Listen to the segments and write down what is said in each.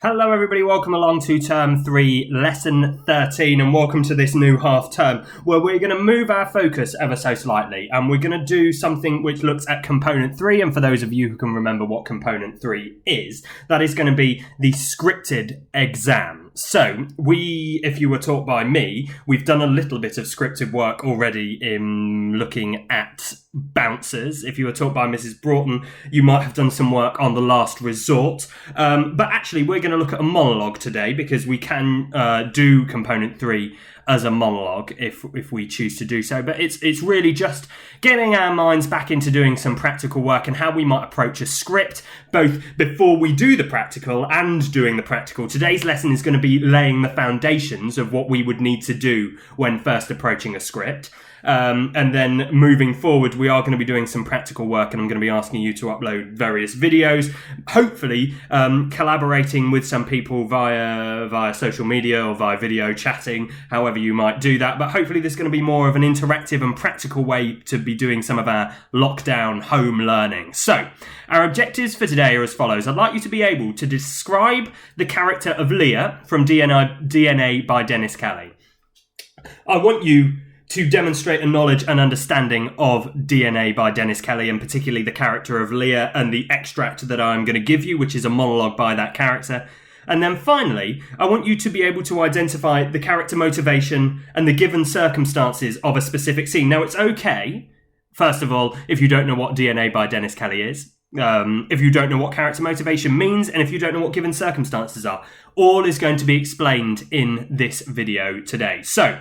Hello everybody, welcome along to Term 3, Lesson 13, and welcome to this new half term, where we're going to move our focus ever so slightly, and we're going to do something which looks at Component 3, and for those of you who can remember what Component 3 is, that is going to be the scripted exam. So, if you were taught by me, we've done a little bit of scripted work already in looking at bouncers. If you were taught by Mrs. Broughton, you might have done some work on The Last Resort. But actually, we're going to look at a monologue today because we can do Component 3 as a monologue if we choose to do so. But it's really just getting our minds back into doing some practical work and how we might approach a script, both before we do the practical and doing the practical. Today's lesson is going to be laying the foundations of what we would need to do when first approaching a script. And then moving forward, we are going to be doing some practical work, and I'm going to be asking you to upload various videos, hopefully collaborating with some people via social media or via video chatting, however you might do that. But hopefully there's going to be more of an interactive and practical way to be doing some of our lockdown home learning. So our objectives for today are as follows. I'd like you to be able to describe the character of Leah from DNA by Dennis Kelly. I want you to demonstrate a knowledge and understanding of DNA by Dennis Kelly, and particularly the character of Leah and the extract that I'm going to give you, which is a monologue by that character. And then finally, I want you to be able to identify the character motivation and the given circumstances of a specific scene. Now, it's okay, first of all, if you don't know what DNA by Dennis Kelly is, if you don't know what character motivation means, and if you don't know what given circumstances are. All is going to be explained in this video today. So,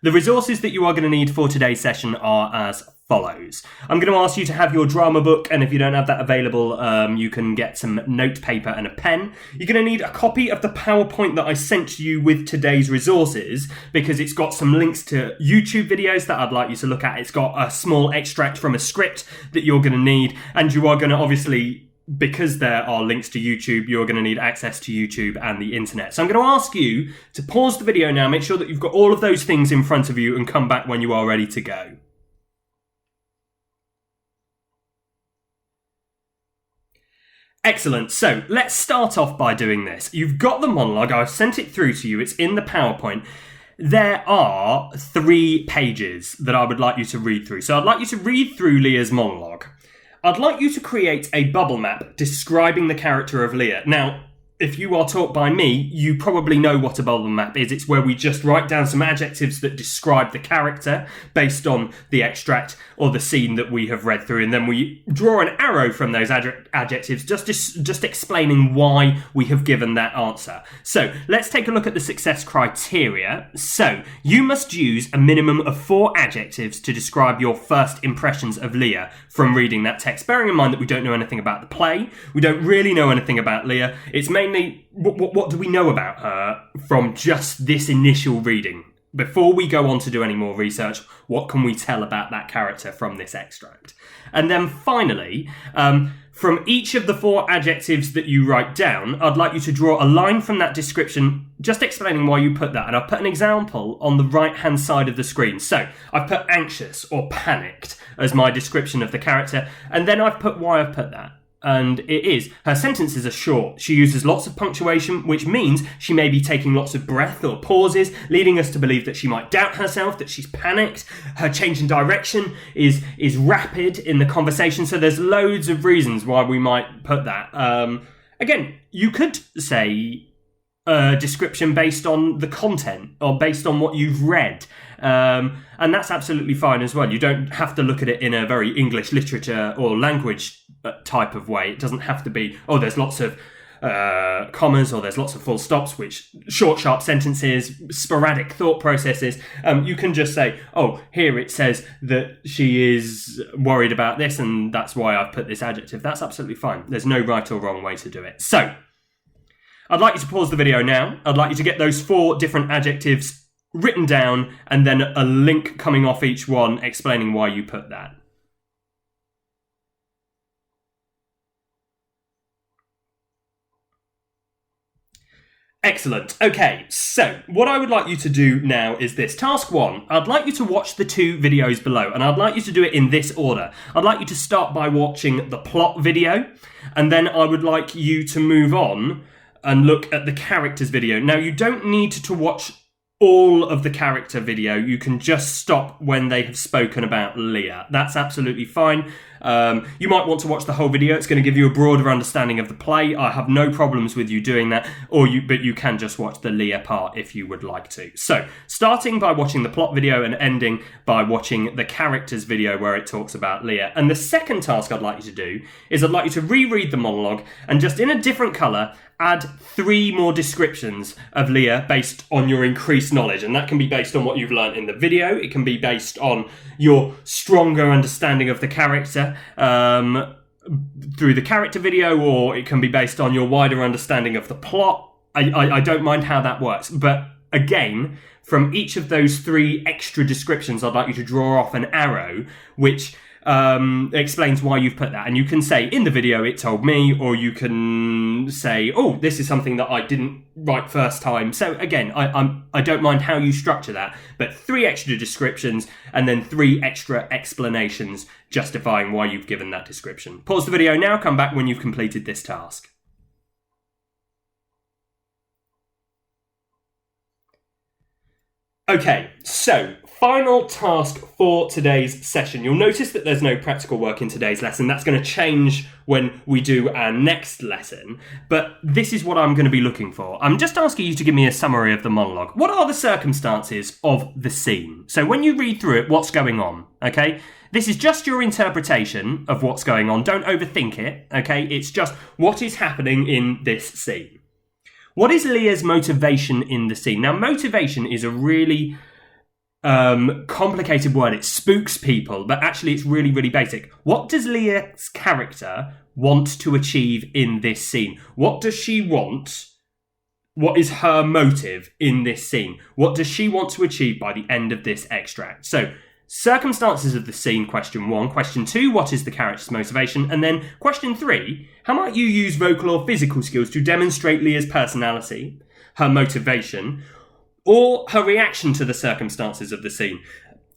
the resources that you are going to need for today's session are as follows. I'm going to ask you to have your drama book, and if you don't have that available, you can get some note paper and a pen. You're going to need a copy of the PowerPoint that I sent you with today's resources, because it's got some links to YouTube videos that I'd like you to look at. It's got a small extract from a script that you're going to need, and you are going to obviously, because there are links to YouTube, you're going to need access to YouTube and the internet. So I'm going to ask you to pause the video now, make sure that you've got all of those things in front of you, and come back when you are ready to go. Excellent. So let's start off by doing this. You've got the monologue. I've sent it through to you. It's in the PowerPoint. There are 3 pages that I would like you to read through. So I'd like you to read through Leah's monologue. I'd like you to create a bubble map describing the character of Leah. Now, if you are taught by me, you probably know what a bubble map is. It's where we just write down some adjectives that describe the character based on the extract or the scene that we have read through, and then we draw an arrow from those adjectives just explaining why we have given that answer. So let's take a look at the success criteria. So you must use a minimum of 4 adjectives to describe your first impressions of Leah from reading that text. Bearing in mind that we don't know anything about the play, we don't really know anything about Leah. It's mainly what do we know about her from just this initial reading? Before we go on to do any more research, what can we tell about that character from this extract? And then finally, from each of the 4 adjectives that you write down, I'd like you to draw a line from that description, just explaining why you put that. And I've put an example on the right-hand side of the screen. So I've put anxious or panicked as my description of the character, and then I've put why I've put that. And it is, her sentences are short. She uses lots of punctuation, which means she may be taking lots of breath or pauses, leading us to believe that she might doubt herself, that she's panicked. Her change in direction is rapid in the conversation. So there's loads of reasons why we might put that. Again, you could say a description based on the content or based on what you've read. And that's absolutely fine as well. You don't have to look at it in a very English literature or language type of way. It doesn't have to be, there's lots of commas or there's lots of full stops, which short, sharp sentences, sporadic thought processes. You can just say, here it says that she is worried about this and that's why I've put this adjective. That's absolutely fine. There's no right or wrong way to do it. So I'd like you to pause the video now. I'd like you to get those 4 different adjectives written down and then a link coming off each one explaining why you put that. Excellent. Okay, so what I would like you to do now is this. Task 1, I'd like you to watch the 2 videos below, and I'd like you to do it in this order. I'd like you to start by watching the plot video, and then I would like you to move on and look at the characters video. Now, you don't need to watch all of the character video. You can just stop when they have spoken about Leah. That's absolutely fine. You might want to watch the whole video. It's going to give you a broader understanding of the play. I have no problems with you doing that, but you can just watch the Leah part if you would like to. So, starting by watching the plot video and ending by watching the characters video where it talks about Leah. And the second task I'd like you to do is I'd like you to reread the monologue and just in a different colour add 3 more descriptions of Leah based on your increased knowledge. And that can be based on what you've learned in the video. It can be based on your stronger understanding of the character through the character video, or it can be based on your wider understanding of the plot. I don't mind how that works. But again, from each of those 3 extra descriptions, I'd like you to draw off an arrow which explains why you've put that. And you can say, in the video it told me, or you can say, oh, this is something that I didn't write first time. So again, I don't mind how you structure that, but 3 extra descriptions and then 3 extra explanations justifying why you've given that description. Pause the video now, come back when you've completed this task. Okay, so final task for today's session. You'll notice that there's no practical work in today's lesson. That's going to change when we do our next lesson. But this is what I'm going to be looking for. I'm just asking you to give me a summary of the monologue. What are the circumstances of the scene? So when you read through it, what's going on? Okay? This is just your interpretation of what's going on. Don't overthink it. Okay? It's just what is happening in this scene. What is Leah's motivation in the scene? Now, motivation is a really complicated word. It spooks people, but actually it's really, really basic. What does Leah's character want to achieve in this scene? What does she want? What is her motive in this scene? What does she want to achieve by the end of this extract? So, circumstances of the scene, question 1. Question 2, what is the character's motivation? And then question 3, how might you use vocal or physical skills to demonstrate Leah's personality, her motivation, or her reaction to the circumstances of the scene?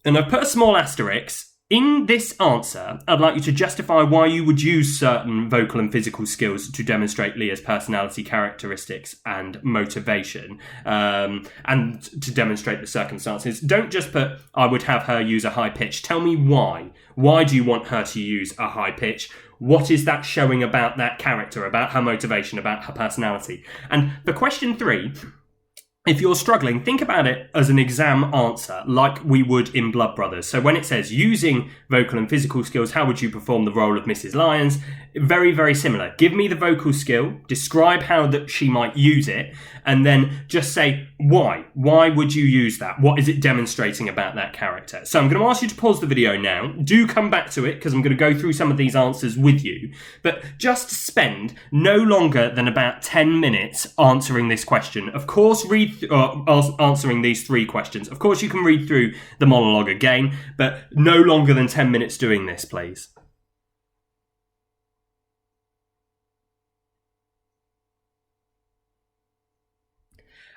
And I've put a small asterisk. In this answer, I'd like you to justify why you would use certain vocal and physical skills to demonstrate Leah's personality characteristics and motivation, and to demonstrate the circumstances. Don't just put, I would have her use a high pitch. Tell me why. Why do you want her to use a high pitch? What is that showing about that character, about her motivation, about her personality? And for question 3, if you're struggling, think about it as an exam answer, like we would in Blood Brothers. So when it says using vocal and physical skills, how would you perform the role of Mrs. Lyons? Very, very similar. Give me the vocal skill, describe how that she might use it, and then just say why. Why would you use that? What is it demonstrating about that character? So I'm going to ask you to pause the video now. Do come back to it because I'm going to go through some of these answers with you. But just spend no longer than about 10 minutes answering this question. Of course, answering these 3 questions. Of course, you can read through the monologue again, but no longer than 10 minutes doing this, please.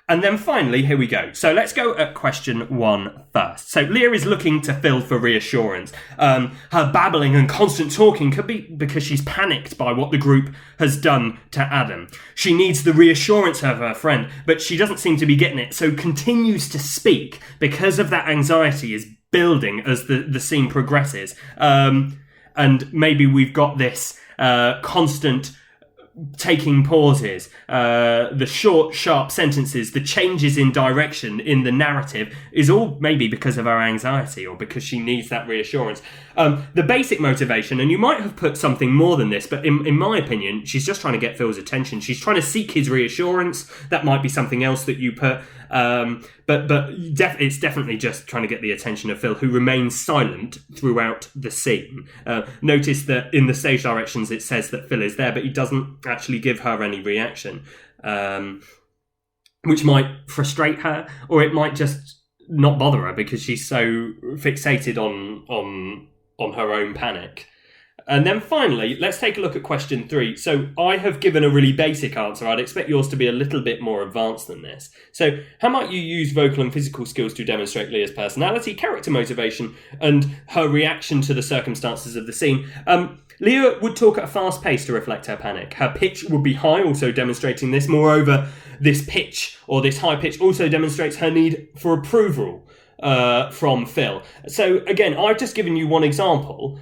And then finally, here we go. So let's go at question 1 first. So Leah is looking to Phil for reassurance. Her babbling and constant talking could be because she's panicked by what the group has done to Adam. She needs the reassurance of her friend, but she doesn't seem to be getting it, so continues to speak because of that anxiety is building as the scene progresses. And maybe we've got this constant taking pauses, the short, sharp sentences, the changes in direction in the narrative is all maybe because of her anxiety or because she needs that reassurance. The basic motivation, and you might have put something more than this, but in my opinion, she's just trying to get Phil's attention. She's trying to seek his reassurance. That might be something else that you put. It's definitely just trying to get the attention of Phil, who remains silent throughout the scene. Notice that in the stage directions it says that Phil is there, but he doesn't actually give her any reaction, which might frustrate her, or it might just not bother her because she's so fixated on her own panic. And then finally, let's take a look at question 3. So I have given a really basic answer. I'd expect yours to be a little bit more advanced than this. So how might you use vocal and physical skills to demonstrate Leah's personality, character motivation, and her reaction to the circumstances of the scene? Leah would talk at a fast pace to reflect her panic. Her pitch would be high, also demonstrating this. Moreover, this pitch, or this high pitch, also demonstrates her need for approval from Phil. So again, I've just given you one example.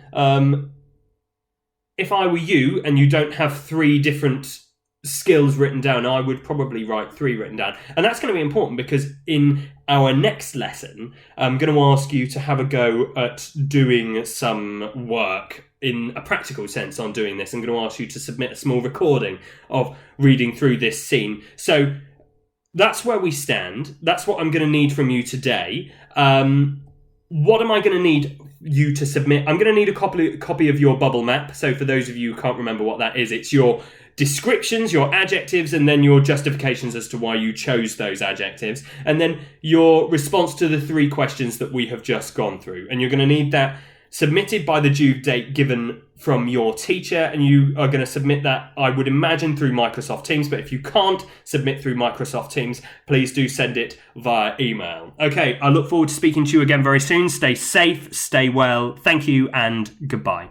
If I were you and you don't have 3 different skills written down, I would probably write 3 written down. And that's going to be important because in our next lesson, I'm going to ask you to have a go at doing some work in a practical sense on doing this. I'm going to ask you to submit a small recording of reading through this scene. So that's where we stand. That's what I'm going to need from you today. What am I going to need you to submit? I'm going to need a copy of your bubble map. So for those of you who can't remember what that is, it's your descriptions, your adjectives, and then your justifications as to why you chose those adjectives, and then your response to the 3 questions that we have just gone through. And you're going to need that submitted by the due date given from your teacher, and you are going to submit that, I would imagine, through Microsoft Teams. But if you can't submit through Microsoft Teams, please do send it via email. Okay, I look forward to speaking to you again very soon. Stay safe, stay well. Thank you, and goodbye.